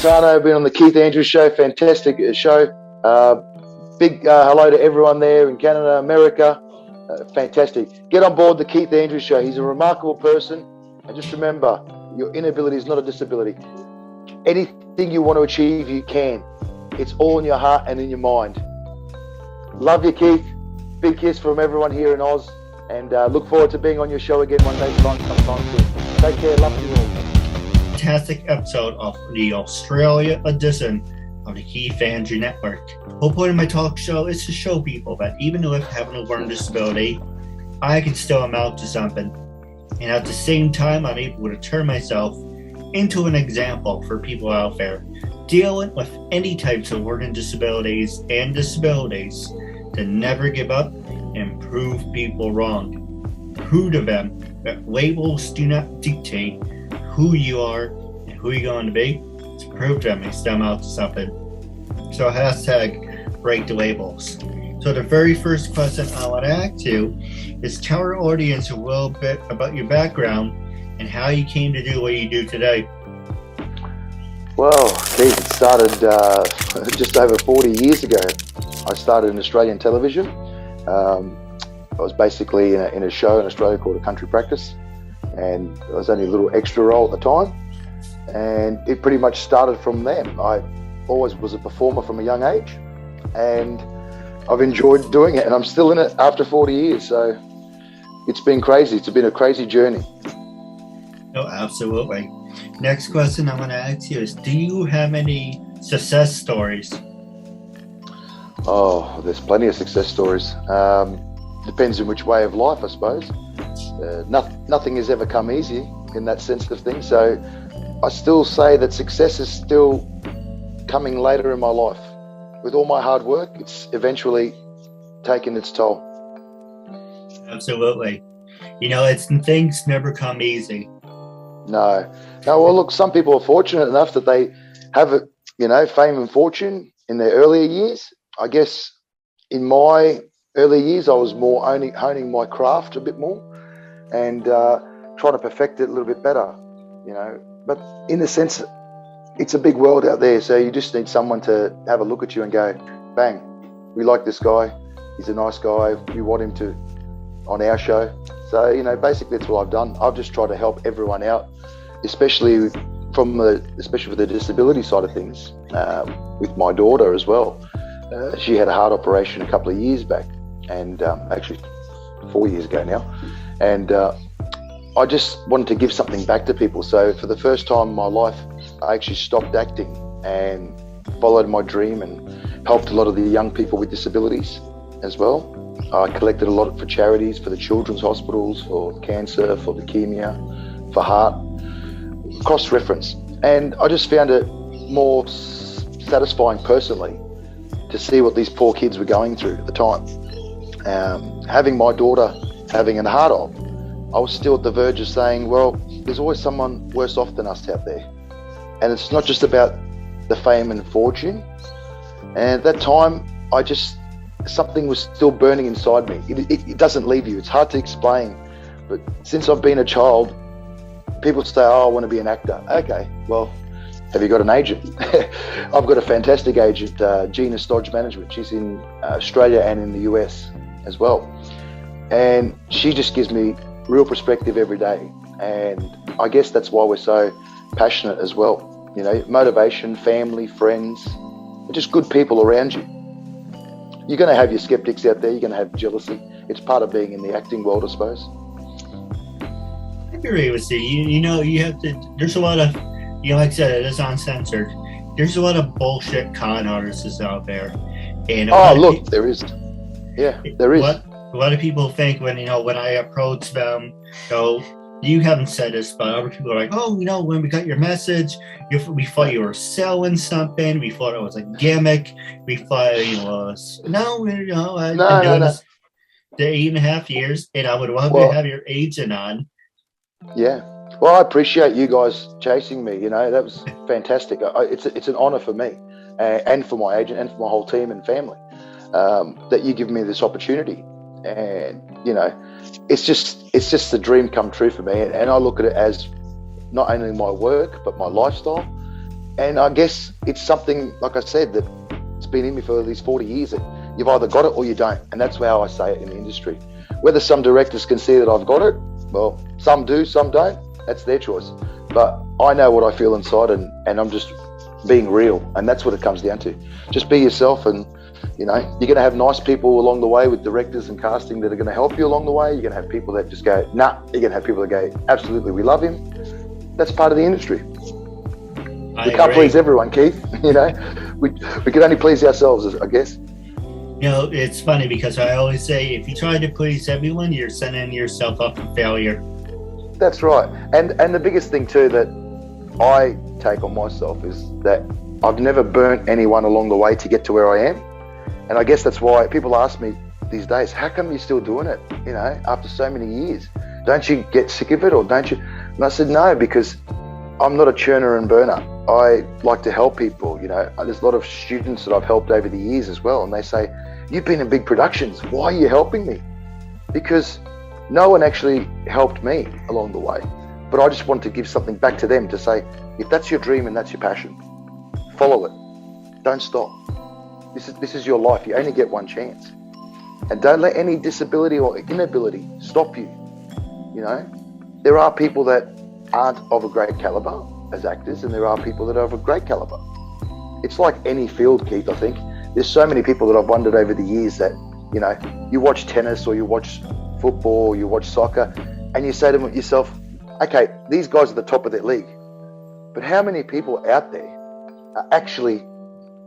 Montano, been on the Keith Andrews show. Fantastic show. Big hello to everyone there in Canada, America. Fantastic. Get on board the Keith Andrews show. He's a remarkable person. And just remember, your inability is not a disability. Anything you want to achieve, you can. It's all in your heart and in your mind. Love you, Keith. Big kiss from everyone here in Oz. And look forward to being on your show again one day sometime soon. Take care. Love you all. Fantastic episode of the Australia edition of the Keith Andrew Network. The whole point of my talk show is to show people that even though I have a learning disability, I can still amount to something. And at the same time, I'm able to turn myself into an example for people out there dealing with any types of learning disabilities and disabilities to never give up and prove people wrong. Prove to them that labels do not dictate who you are and who you're going to be. To prove to them and stem out to something. So hashtag break the labels. So the very first question I want to ask you is tell our audience a little bit about your background and how you came to do what you do today. Well, Keith, it started just over 40 years ago. I started in Australian television. I was basically in a show in Australia called A Country Practice, and I was only a little extra role at the time, and it pretty much started from them. I always was a performer from a young age, and I've enjoyed doing it, and I'm still in it after 40 years, so it's been crazy. It's been a crazy journey. Oh, absolutely. Next question I want to ask you is, do you have any success stories? Oh, there's plenty of success stories. Depends on which way of life, I suppose. Nothing has ever come easy in that sense of things. So I still say that success is still coming later in my life. With all my hard work, it's eventually taken its toll. Absolutely. You know, things never come easy. No. Well, look, some people are fortunate enough that they have it, fame and fortune in their earlier years. I guess in my early years, I was more honing my craft a bit more and trying to perfect it a little bit better, But in a sense, it's a big world out there, so you just need someone to have a look at you and go, bang, we like this guy. He's a nice guy. We want him to on our show. So, basically that's what I've done. I've just tried to help everyone out, especially with the disability side of things, with my daughter as well. She had a heart operation a couple of years back, and actually 4 years ago now. And I just wanted to give something back to people. So for the first time in my life, I actually stopped acting and followed my dream and helped a lot of the young people with disabilities as well. I collected a lot for charities, for the children's hospitals, for cancer, for leukemia, for heart, cross-reference. And I just found it more satisfying personally to see what these poor kids were going through at the time. Having my daughter having a heart op, I was still at the verge of saying, well, there's always someone worse off than us out there. And it's not just about the fame and fortune. And at that time, something was still burning inside me. It doesn't leave you. It's hard to explain. But since I've been a child, people say, I want to be an actor. Okay, well, have you got an agent? I've got a fantastic agent, Gina Stodge Management. She's in Australia and in the US as well. And she just gives me real perspective every day. And I guess that's why we're so passionate as well. Motivation, family, friends, just good people around you. You're going to have your skeptics out there. You're going to have jealousy. It's part of being in the acting world, I suppose. I agree with you. You have to, there's a lot of, like I said, it is uncensored. There's a lot of bullshit con artists out there. And there is. Yeah, there is. A lot of people think when I approach them, you haven't said this, but other people are like, when we got your message, we thought you were selling something. We thought it was a gimmick. We thought I've been doing this the 8.5 years, and I would love to have your agent on. Yeah. Well, I appreciate you guys chasing me. That was fantastic. It's an honor for me and for my agent and for my whole team and family that you give me this opportunity. And, it's just the dream come true for me. And I look at it as not only my work, but my lifestyle. And I guess it's something, like I said, that it's been in me for these 40 years, that you've either got it or you don't. And that's how I say it in the industry. Whether some directors can see that I've got it, well, some do, some don't. That's their choice. But I know what I feel inside, and I'm just being real. And that's what it comes down to. Just be yourself, and, you know, you're going to have nice people along the way with directors and casting that are going to help you along the way. You're going to have people that just go, nah. You're going to have people that go, absolutely, we love him. That's part of the industry. We can't please everyone, Keith. You know, we can only please ourselves, I guess. You know, it's funny because I always say, if you try to please everyone, you're setting yourself up for failure. That's right. And the biggest thing too that I take on myself is that I've never burnt anyone along the way to get to where I am. And I guess that's why people ask me these days, how come you're still doing it, you know, after so many years? Don't you get sick of it, or don't you? And I said, no, because I'm not a churner and burner. I like to help people, you know. There's a lot of students that I've helped over the years as well, and they say, you've been in big productions, why are you helping me? Because no one actually helped me along the way, but I just wanted to give something back to them to say, if that's your dream and that's your passion, follow it. Don't stop. This is your life. You only get one chance. And don't let any disability or inability stop you. You know, there are people that aren't of a great caliber as actors, and there are people that are of a great caliber. It's like any field, Keith, I think. There's so many people that I've wondered over the years that, you know, you watch tennis or you watch football or you watch soccer, and you say to yourself, okay, these guys are the top of their league. But how many people out there are actually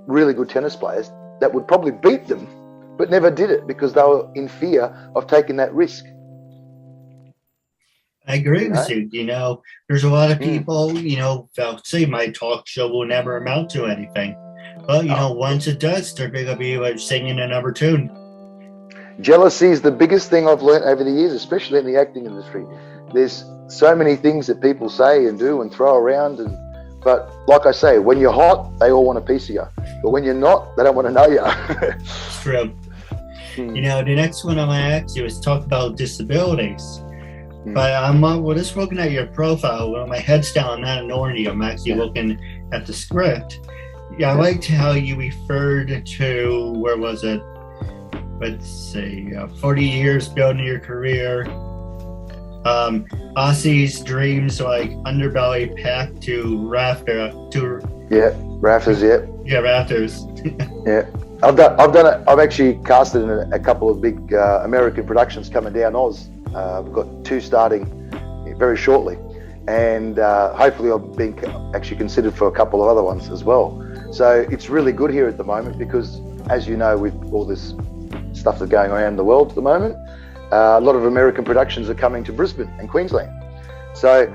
really good tennis players that would probably beat them, but never did it because they were in fear of taking that risk? I agree with you. You know, there's a lot of people, you know, they'll say my talk show will never amount to anything. But, you know, once it does, they're going to be like singing another tune. Jealousy is the biggest thing I've learned over the years, especially in the acting industry. There's so many things that people say and do and throw around. But like I say, when you're hot, they all want a piece of you. But when you're not, they don't want to know you. It's true. You know, the next one I'm going to ask you is talk about disabilities. But I'm just looking at your profile. Well, my head's down, I'm not ignoring you. I'm actually looking at the script. Yeah, I liked how you referred to, where was it? Let's see, 40 years building your career. Aussie's dreams, like underbelly packed to rafters. Yeah, rafters. Yeah, I've done it. I've actually casted in a couple of big American productions coming down Oz. We've got 2 starting very shortly, and hopefully I've been actually considered for a couple of other ones as well. So it's really good here at the moment because, as you know, with all this stuff that's going around the world at the moment, a lot of American productions are coming to Brisbane and Queensland. So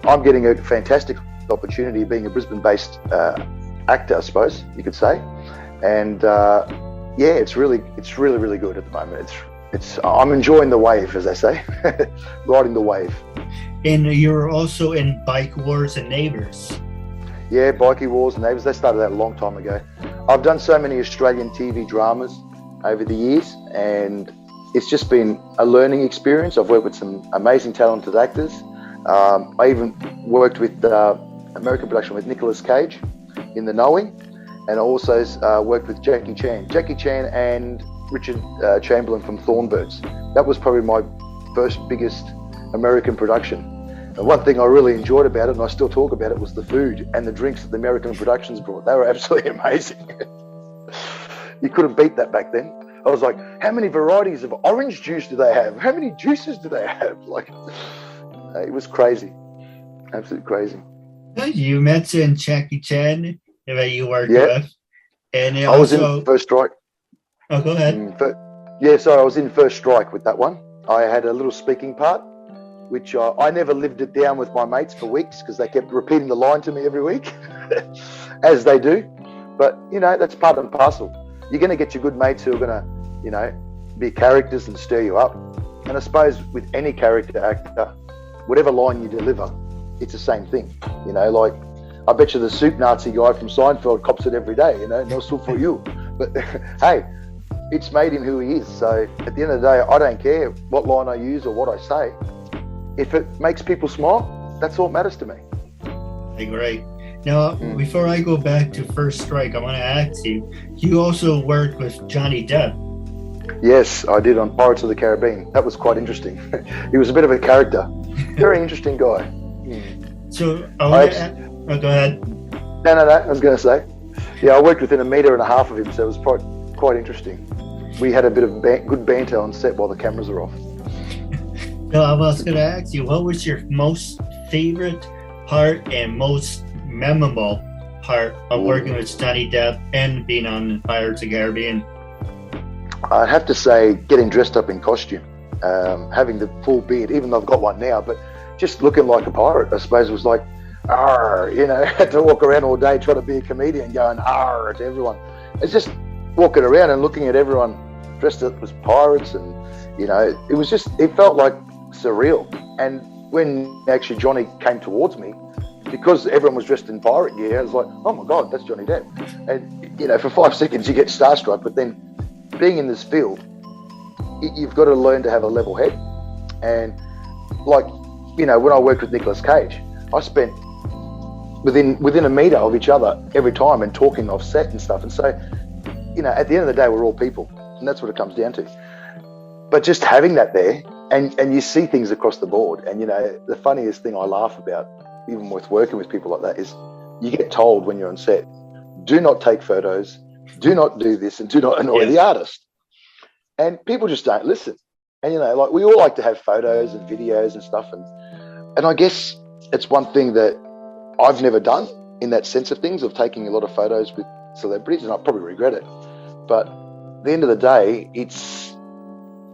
I'm getting a fantastic opportunity being a Brisbane-based actor, I suppose you could say. And yeah, it's really good at the moment. I'm enjoying the wave, as they say, riding the wave. And you're also in Bike Wars and Neighbours. Yeah, Bikey Wars and Neighbours. They started that a long time ago. I've done so many Australian TV dramas over the years, and it's just been a learning experience. I've worked with some amazing, talented actors. I even worked with American production with Nicolas Cage in The Knowing, and I also worked with Jackie Chan and Richard Chamberlain from Thornbirds. That was probably my first biggest American production. And one thing I really enjoyed about it, and I still talk about it, was the food and the drinks that the American productions brought. They were absolutely amazing. You couldn't beat that back then. I was like, how many varieties of orange juice do they have? How many juices do they have? Like, it was crazy. Absolutely crazy. You mentioned Jackie Chan that you worked with. And I was in First Strike. Oh, go ahead. I was in First Strike with that one. I had a little speaking part, which I never lived it down with my mates for weeks because they kept repeating the line to me every week, as they do. But, you know, that's part and parcel. You're going to get your good mates who are going to, you know, be characters and stir you up. And I suppose with any character actor, whatever line you deliver, it's the same thing. You know, like, I bet you the soup Nazi guy from Seinfeld cops it every day, you know, no soup for you. But, hey, it's made him who he is. So at the end of the day, I don't care what line I use or what I say. If it makes people smile, that's all that matters to me. I agree. Now, before I go back to First Strike, I want to ask you, you also worked with Johnny Depp. Yes, I did on Pirates of the Caribbean. That was quite interesting. He was a bit of a character. Very interesting guy. So, go ahead. No, I was going to say. Yeah, I worked within 1.5 meters of him, so it was quite interesting. We had a bit of good banter on set while the cameras were off. No, I was going to ask you, what was your most favorite part and most memorable part of working with Johnny Depp and being on Pirates of the Caribbean? I'd have to say getting dressed up in costume, having the full beard, even though I've got one now, but just looking like a pirate, I suppose, was like, arr, had to walk around all day trying to be a comedian going arr to everyone. It's just walking around and looking at everyone dressed up as pirates, and it was just, it felt like surreal. And when actually Johnny came towards me, because everyone was dressed in pirate gear, I was like, oh my God, that's Johnny Depp. And for 5 seconds you get starstruck, but then being in this field, you've got to learn to have a level head. And like, when I worked with Nicolas Cage, I spent within 1 meter of each other every time and talking off set and stuff. And so, at the end of the day, we're all people, and that's what it comes down to. But just having that there, and you see things across the board. And, the funniest thing I laugh about, even with working with people like that, is you get told when you're on set, do not take photos, do not do this, and do not annoy the artist. And people just don't listen. And, like, we all like to have photos and videos and stuff. And I guess it's one thing that I've never done in that sense of things, of taking a lot of photos with celebrities, and I probably regret it. But at the end of the day, it's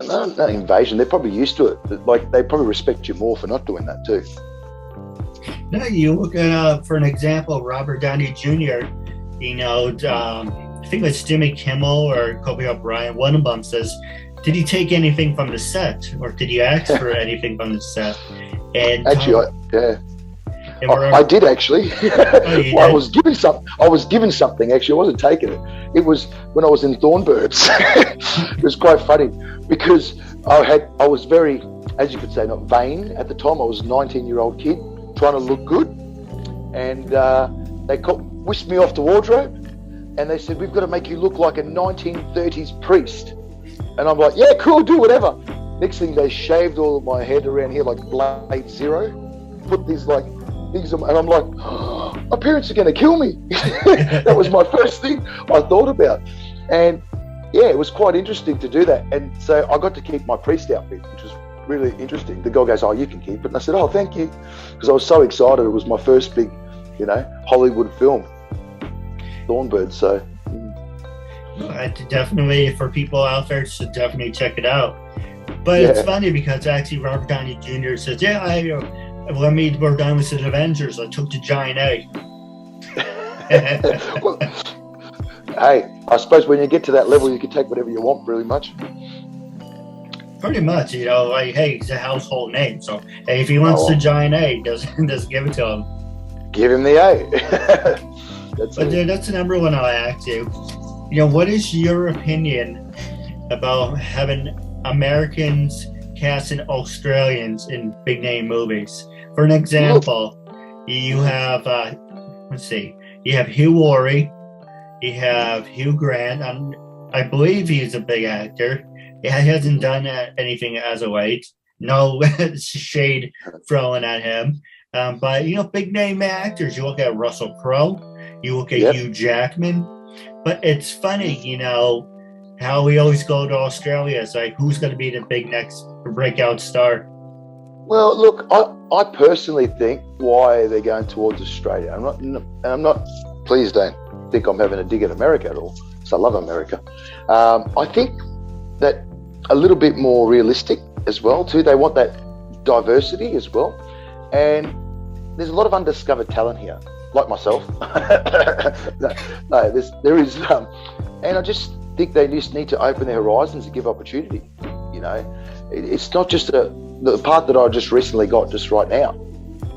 not an invasion. They're probably used to it. But, like, they probably respect you more for not doing that too. No, you look at, for an example, Robert Downey Jr., I think it's Jimmy Kimmel or Kobe O'Brien, one of them says, did he take anything from the set, or did he ask for anything from the set? And actually, I did actually. Well, I was given something. Actually, I wasn't taking it. It was when I was in Thornbirds. It was quite funny because I was very, as you could say, not vain at the time. I was a 19-year-old kid trying to look good, and they whisked me off to wardrobe, and they said, we've got to make you look like a 1930s priest. And I'm like, yeah, cool, do whatever. Next thing, they shaved all of my head around here like Blade Zero, put these like things on, and I'm like, oh, my parents are going to kill me. That was my first thing I thought about. And yeah, it was quite interesting to do that. And so I got to keep my priest outfit, which was really interesting. The guy goes, oh, you can keep it. And I said, oh, thank you. Because I was so excited. It was my first big, Hollywood film, Thornbirds. So definitely, for people out there, should definitely check it out. But it's funny because actually Robert Downey Jr. says, when we were done with the Avengers, I took the Giant A. Well, hey, I suppose when you get to that level, you can take whatever you want, pretty much. Pretty much, like, hey, he's a household name. So, hey, if he wants the Giant A, just give it to him. Give him the A. That's the number one I'll ask you. What is your opinion about having Americans casting Australians in big name movies? For an example, you have you have Hugh Laurie, you have Hugh Grant. I believe he's a big actor. He hasn't done anything as of late. No shade thrown at him. But big name actors. You look at Russell Crowe, you look at Hugh Jackman. But it's funny, how we always go to Australia. It's like, who's going to be the big next breakout star? Well, look, I personally think why they're going towards Australia. I'm not. Please don't think I'm having a dig at America at all, because I love America. I think that a little bit more realistic as well too. They want that diversity as well, and there's a lot of undiscovered talent here, like myself. There is, and I just think they just need to open their horizons and give opportunity. It's not just the part that I just recently got just right now.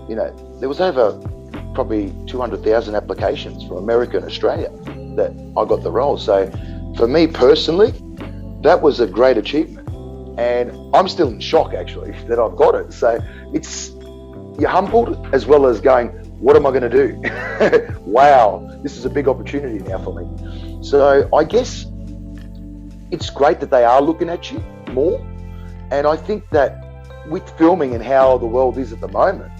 There was over probably 200,000 applications from America and Australia that I got the role. So for me personally, that was a great achievement, and I'm still in shock actually that I've got it. So you're humbled as well as going, what am I going to do? Wow, this is a big opportunity now for me. So I guess it's great that they are looking at you more. And I think that with filming and how the world is at the moment,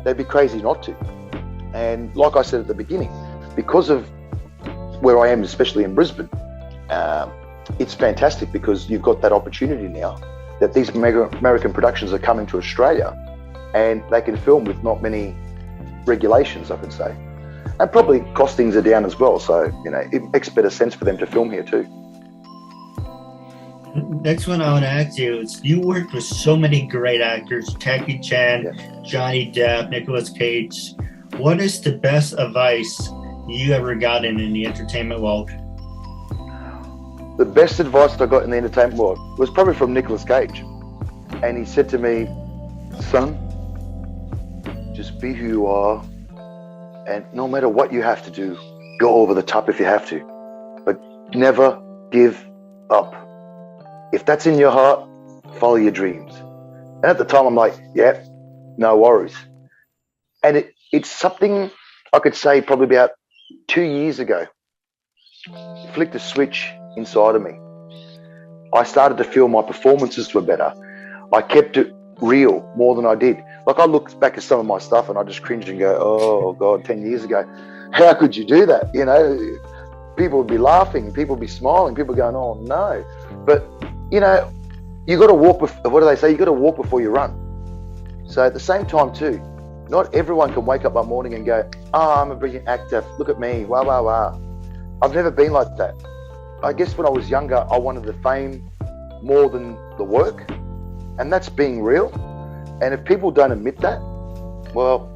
they'd be crazy not to. And like I said at the beginning, because of where I am, especially in Brisbane, it's fantastic because you've got that opportunity now that these American productions are coming to Australia and they can film with not many regulations, I could say. And probably costings are down as well. So, it makes better sense for them to film here too. Next one I want to ask you is, you worked with so many great actors, Jackie Chan, Johnny Depp, Nicolas Cage. What is the best advice you ever gotten in the entertainment world? The best advice that I got in the entertainment world was probably from Nicolas Cage. And he said to me, son, just be who you are. And no matter what you have to do, go over the top if you have to. But never give up. If that's in your heart, follow your dreams. And at the time, I'm like, yeah, no worries. And it's something I could say probably about 2 years ago. Flicked a switch inside of me. I started to feel my performances were better. I kept it real more than I did. Like, I look back at some of my stuff and I just cringe and go, oh God, 10 years ago, how could you do that? People would be laughing, people would be smiling, people going, oh no. But, you got to walk, what do they say? You got to walk before you run. So at the same time too, not everyone can wake up one morning and go, oh, I'm a brilliant actor, look at me, wow, wow, wow. I've never been like that. I guess when I was younger, I wanted the fame more than the work, and that's being real. And if people don't admit that, well,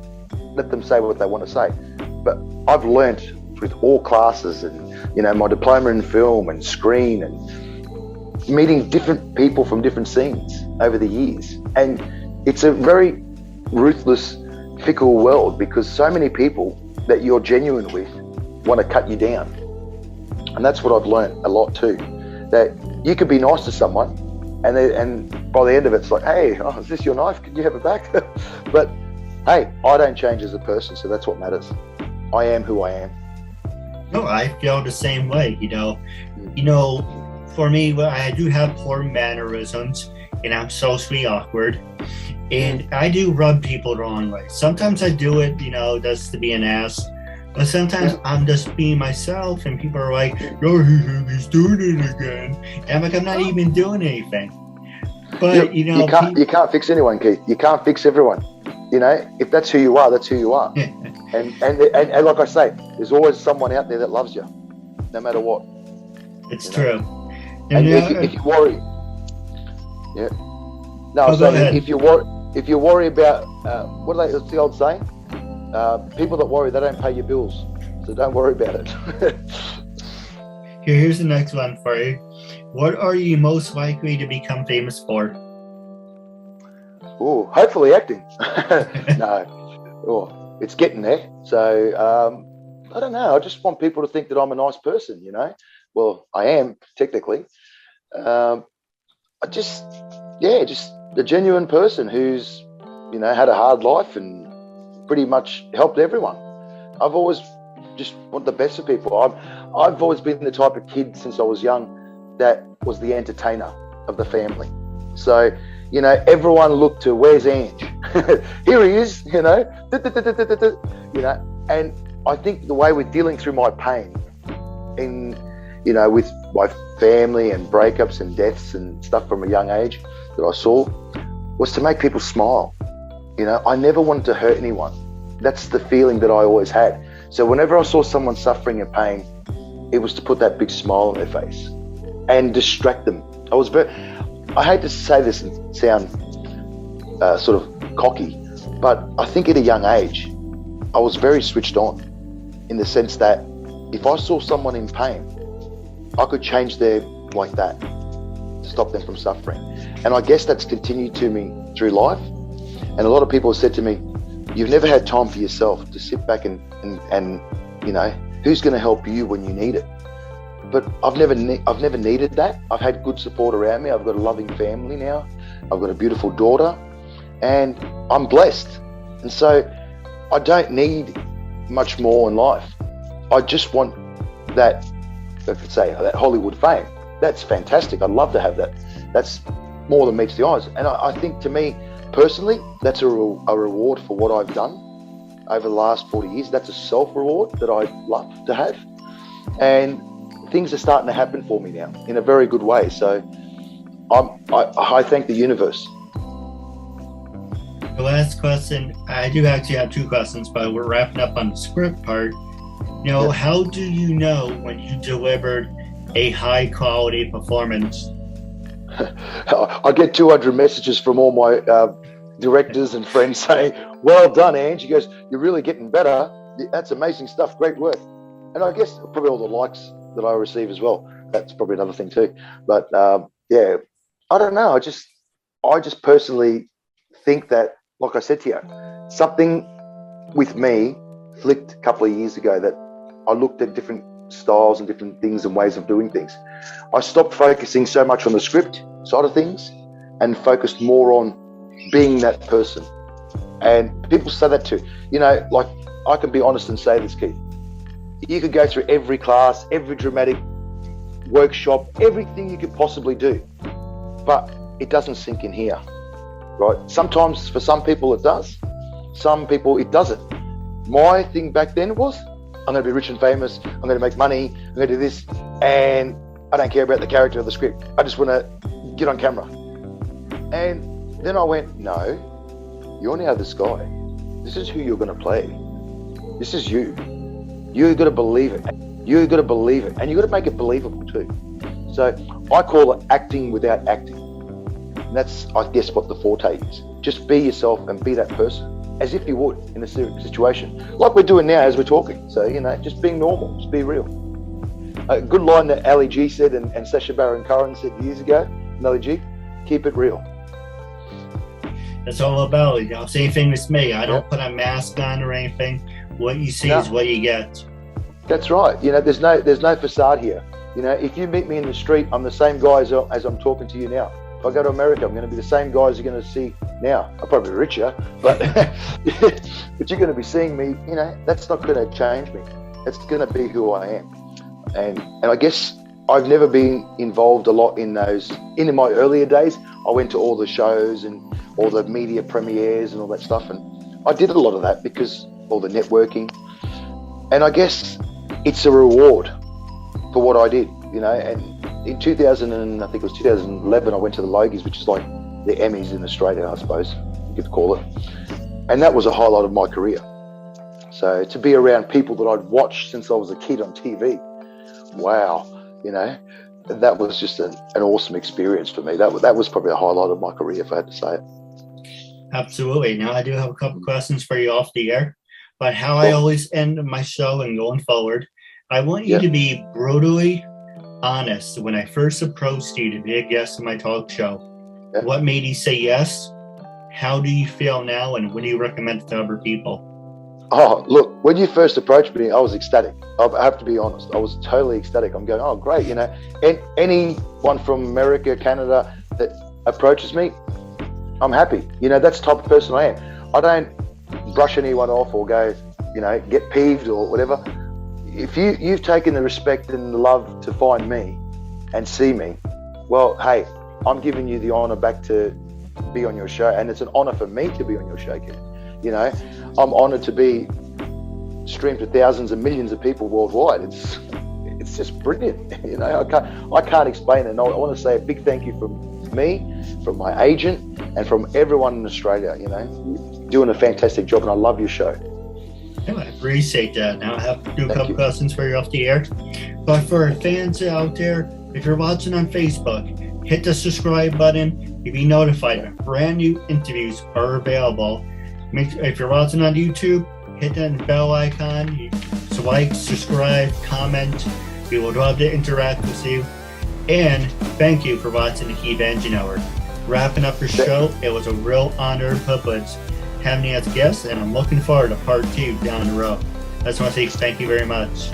let them say what they want to say. But I've learnt with all classes and, my diploma in film and screen and meeting different people from different scenes over the years. And it's a very ruthless, fickle world because so many people that you're genuine with want to cut you down. And that's what I've learned a lot too, that you could be nice to someone and by the end of it, it's like, hey, oh, is this your knife? Can you have it back? But hey, I don't change as a person, so that's what matters. I am who I am. No, I feel the same way, for me, well, I do have poor mannerisms and I'm socially awkward and I do rub people the wrong way. Sometimes I do it, just to be an ass. But sometimes I'm just being myself and people are like, oh, he's doing it again. And I'm like, I'm not even doing anything. But, you can't fix anyone, Keith. You can't fix everyone. If that's who you are, that's who you are. and like I say, there's always someone out there that loves you, no matter what. It's true. And if you worry, yeah. No, so if you worry about, what's the old saying? People that worry, they don't pay your bills. So don't worry about it. Here's the next one for you. What are you most likely to become famous for? Oh, hopefully acting. No, it's getting there. So I don't know. I just want people to think that I'm a nice person, Well, I am technically. Just a genuine person who's, had a hard life and pretty much helped everyone. I've always just want the best for people. I've always been the type of kid since I was young that was the entertainer of the family. So, everyone looked to, where's Ange? Here he is, and I think the way we're dealing through my pain with my family and breakups and deaths and stuff from a young age that I saw was to make people smile. I never wanted to hurt anyone. That's the feeling that I always had. So whenever I saw someone suffering in pain, it was to put that big smile on their face and distract them. I hate to say this and sound sort of cocky, but I think at a young age, I was very switched on in the sense that if I saw someone in pain, I could change their like that to stop them from suffering. And I guess that's continued to me through life. And a lot of people have said to me, you've never had time for yourself to sit back and who's going to help you when you need it? But I've never needed that. I've had good support around me. I've got a loving family now. I've got a beautiful daughter and I'm blessed. And so I don't need much more in life. I just want that, let's say, that Hollywood fame. That's fantastic. I'd love to have that. That's more than meets the eyes. And I think, to me personally, that's a reward for what I've done over the last 40 years. That's a self-reward that I'd love to have. And things are starting to happen for me now in a very good way. So I thank the universe. The last question, I do actually have two questions, but we're wrapping up on the script part. How do you know when you delivered a high quality performance? I get 200 messages from all my directors and friends saying, "Well done, Ange." He goes, "You're really getting better. That's amazing stuff. Great work." And I guess probably all the likes that I receive as well. That's probably another thing too. But yeah, I don't know. I just personally think that, like I said to you, something with me flicked a couple of years ago, that I looked at different styles and different things and ways of doing things. I stopped focusing so much on the script side of things and focused more on being that person. And people say that too. Like, I can be honest and say this, Keith. You could go through every class, every dramatic workshop, everything you could possibly do, but it doesn't sink in here, right? Sometimes for some people it does, some people it doesn't. My thing back then was, I'm going to be rich and famous, I'm going to make money, I'm going to do this, and I don't care about the character of the script. I just want to get on camera. And then I went, no, you're now this guy. This is who you're going to play. This is you. You've got to believe it. You've got to believe it. And you've got to make it believable too. So I call it acting without acting. And that's, I guess, what the forte is. Just be yourself and be that person, as if you would in a situation. Like we're doing now as we're talking. So, just being normal, just be real. A good line that Ali G said and Sacha Baron Cohen said years ago, Ali G, keep it real. That's all about it. Same thing with me. I don't put a mask on or anything. What you see is what you get. That's right. There's no facade here. If you meet me in the street, I'm the same guy as I'm talking to you now. If I go to America, I'm going to be the same guy as you're going to see now. I'm probably richer, but but you're going to be seeing me. That's not going to change me. That's going to be who I am. And I guess I've never been involved a lot in those. In my earlier days, I went to all the shows and all the media premieres and all that stuff, and I did a lot of that because all the networking. And I guess it's a reward for what I did, And in 2011, I went to the Logies, which is like the Emmys in Australia, I suppose you could call it. And that was a highlight of my career. So to be around people that I'd watched since I was a kid on TV, wow, that was just an awesome experience for me. That was probably a highlight of my career, if I had to say it. Absolutely. Now I do have a couple questions for you off the air, but how I always end my show and going forward, I want you to be brutally honest. When I first approached you to be a guest on my talk show, what made you say yes? How do you feel now? And what do you recommend to other people? Oh, look, when you first approached me, I was ecstatic. I have to be honest. I was totally ecstatic. I'm going, oh, great. And anyone from America, Canada that approaches me, I'm happy. That's the type of person I am. I don't brush anyone off or go, get peeved or whatever. If you've taken the respect and the love to find me and see me, well, hey, I'm giving you the honor back to be on your show. And it's an honor for me to be on your show, Keith. I'm honored to be streamed to thousands and millions of people worldwide. It's just brilliant. I can't explain it. And I want to say a big thank you from me, from my agent, and from everyone in Australia. You're doing a fantastic job, and I love your show. I appreciate that. Now I have to do a couple questions for you off the air. But for fans out there, if you're watching on Facebook, hit the subscribe button to be notified when brand new interviews are available. If you're watching on YouTube, hit that bell icon. So like, subscribe, comment. We would love to interact with you. And thank you for watching the KeithAndrewNetWork. Wrapping up your show, it was a real honor and privilege having you as a guest, and I'm looking forward to part 2 down the road. I just want to say thank you very much.